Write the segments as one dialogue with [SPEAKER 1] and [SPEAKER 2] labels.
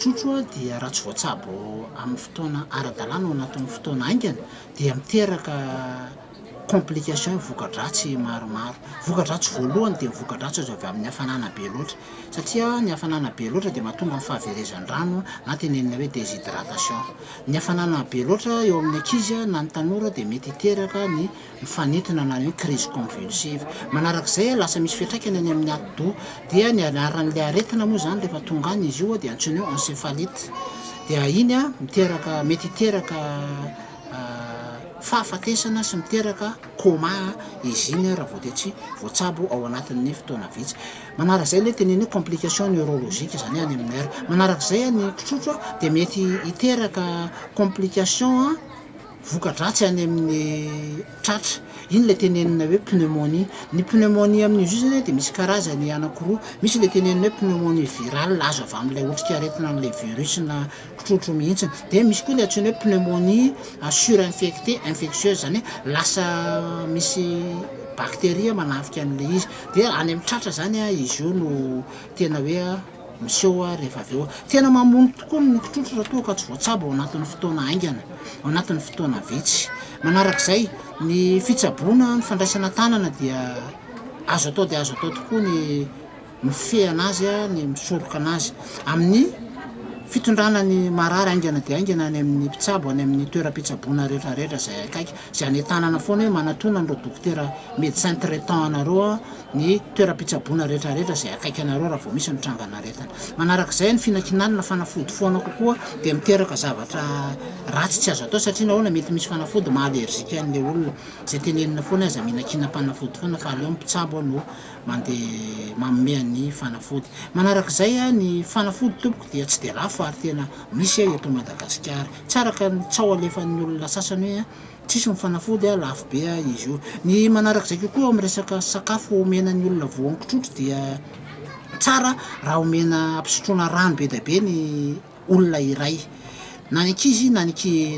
[SPEAKER 1] kitrotro dia raha tsy voatsabo amin'ny fotoana ara-dalàna ao anatin'ny fotoana aingana dia miteraka complication voka-dratsy maromaro. Voka-dratsy voalohany dia voka-dratsy azo avy amin'ny hafanana be loatra satria ny hafanana be loatra dia mahatonga amin'ny fahaverezan-drano na tenenina hoe déshydratation. Ny hafanana be loatra eo amin'ny ankizy na ny tanora dia mety hiteraka ny mifanintona na hoe crise convulsive. Manarak'izay lasa misy fiantraikany any amin'ny ati-doha dia ny anaran'ilay aretina moa zany rehefa tonga any izy io dia antsoina hoe encéphalite. Dia iny miteraka mety hiteraka fahafatesana sy miteraka coma izy iny raha vao dia tsy voatsabo ao anatin'ny fotoana vitsy. Manarak'izay ilay teneny hoe complication neurologique zany any amin'ny air. Manarak'izay ny kitrotro dia mety hiteraka complication voka-dratsy any amin'ny tratra. Iny ilay tenenina hoe pneumonie. Ny pneumonie amin'izy io zany dia misy karazany anankiroa. Misy ilay tenenina hoe pneumonie virale azo avy amin'ilay otrika aretina an'ilay virus na kitrotro mihitsiny. Dia misy koa ilay antsoina hoe pneumonie surinfectée infectieuse zany hoe lasa misy bakteria manafika an'ilay izy. Dia any amin'ny tratra zany izy io no tena hoe miseho rehefa avy eo. Tena mamono tokoa ny kitrotro raha toa ka tsy voatsabo ao anatin'ny fotoana aingana, ao anatin'ny fotoana vitsy. Manarak'izay ny fitsaboana ny fandraisana tanana dia azo atao dia azo atao tokoa ny mifehy anazy ny misoroka anazy amin'ny fitondrana ny marary aingana dia aingana any amin'ny mpitsabo any amin'ny toeram-pitsaboana rehetrarehetra zay akaiky zay anentanana foana hoe manatona an'ireo dokotera médecin traitant anareo ny toeram-pitsaboana rehetrarehetra zay akaiky anareo raha vao misy mitrangana aretana. Manarak'izay ny finankinanana fanafody foana kokoa dia miteraka zavatra ratsy tsy azo atao satria nahoana mety misy fanafody maha-allergique an'ilay olona zay tenenina foana aza mihinan-kinam-panafody foana fa aleo mpitsabo no mandeha manome ny fanafody. Manarak'izay ny fanafody tompoko dia tsy dia lafo ary tena misy eto Madagasikara. Tsara ka tsao alefan'ny olona sasany hoe tsisy ny fanafody lafo be izy io. Ny manarak'izay kokoa amin'ny resaka sakafo omenan'ny olona voan'ny kitrotro dia tsara raha omena ampisotroana rano be dia be ny olona iray, na ny ankizy na ny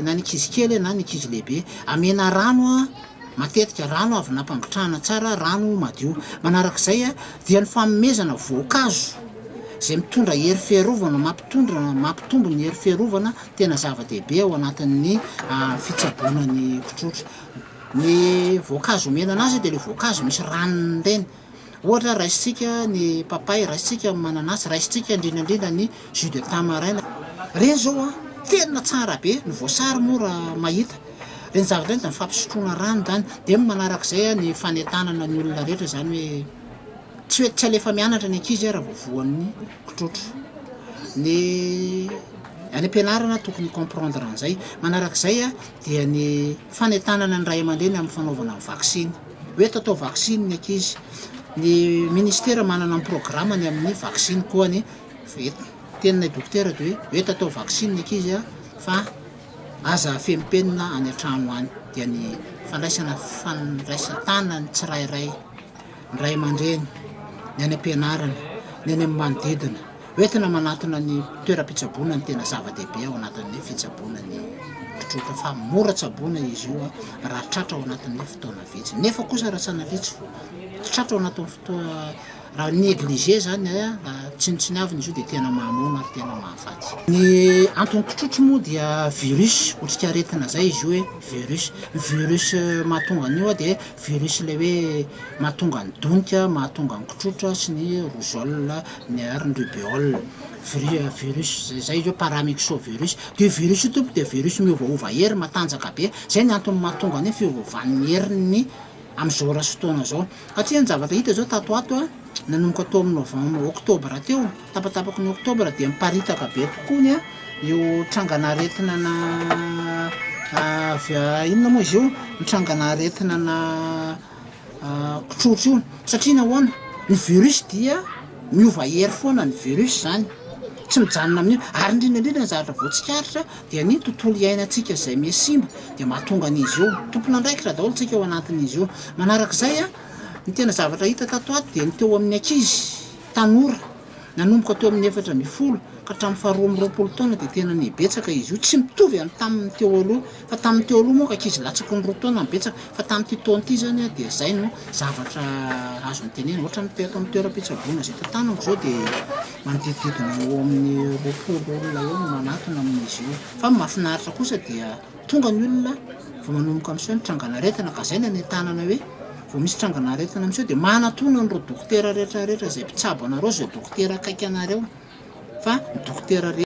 [SPEAKER 1] ankizy kely na ny ankizy lehibe. Amena rano matetika rano avy nampangotrahana tsara, rano madio. Manarak'izay dia ny fanomezana voankazo zay mitondra hery fiarovana mampitombo ny hery fiarovana tena zava-dehibe ao anatin'ny fitsaboana ny kitrotro. Ny voankazo omena anazy dia le voankazo misy ranony ireny. Ohatra raisitsika ny papay, raisitsika ny mananasy, raisitsika indrindrandrindra ny jus de tamarin. Reny zao tena tsara be, ny voasary moa raha mahita reny zavatra reny da fampisotroana rano zany. Dia manarak'izay ny fanentanana ny olona rehetra zany hoe tsy alefa mianatra ny ankizy raha voavoan'ny kitrotro. Ny any am-pianarana tokony comprendre an'izay. Manarak'izay dia ny fanentanana ny ray aman-dreny amin'ny fanaovana vaksiny hoe tatao vaksiny ny ankizy. Ny ministera manana ny programmany amin'ny vaksiny koa ny tenina dokotera dia hoe tatao vaksiny ny ankizy fa aza femipenina any an-trano any. Dia ny fandraisan-tanana ny tsirairay, ny ray aman-dreny, ny any am-pianarana, ny any amin'ny manodidina hoe tena manatona ny toeram-pitsaboana ny tena zava-dehibe ao anatin'ny fitsaboana ny kitrotro. Fa mora tsaboana izy io raha tratra ao anatin'ny fotoana vitsy. Nefa kosa raha sanavitsy tratra ao anatin'ny fotoana raha négligé zany tsinotsiniavina izy io dia tena mahamono ary tena mahafaty. Ny anton'ny kitrotro moa dia virus, otrika aretina zay izy io hoe virus mahatonga an'io dia virus le hoe mahatonga ny donika, mahatonga ny kitrotro sy ny rougeole, ny ary ny rubéole. Virus zay izy paramyxovirus. Dia virus io tompo dia virus miovaova hery matanjaka be. Zay ny antony mahatonga ny fiovaovan'ny heriny amin'izao raha fotoana zao. Satria ny zavatra hita zao tatoato nanomboka tao amin'ny oktobra teo, tapatapaky ny oktobra dia miparitaka be tokoa ny io trangana aretina na inona moa izy io mitrangana aretina na kitrotro io. Satria nahoana ny virus dia miova hery foana ny virus zany, tsy mijanona amin'io. Ary indrindrandrindra ny zavatra voatsikaritra dia ny tontolo iainantsika izay miasimba dia mahatonga an'izy io tompona andraikitra daholo tsika ao anatin'izy io. Manarak'izay ny tena zavatra hita tato ato dia ny teo amin'ny ankizy tanora nanomboka teo amin'ny 4 ka hatramin'ny 2 taona dia tena nibetsaka izy io tsy mitovy any tamin'ny teo aloha fa tamin'ny teo aloha moa ka ankizy latsaky ny 2 taona nibetsaka fa tamin'ity taona ity zany a dia zay no zavatra azo ny tenena ohatra ny teto amin'ny toeram-pitsaboana zay tantanako zao dia manodidididina eo amin'ny 20 olona eo no manatona amin'izy io fa mahafinaritra kosa dia tonga ny olona vao manomboka amin'izao ny trangana-retana ka zay no anentanana hoe vao misy trangana-retana amin'izao dia manatona an'ireo dokotera rehetrarehetra izay mpitsabo anareo izay dokotera akaiky anareo fa dokotera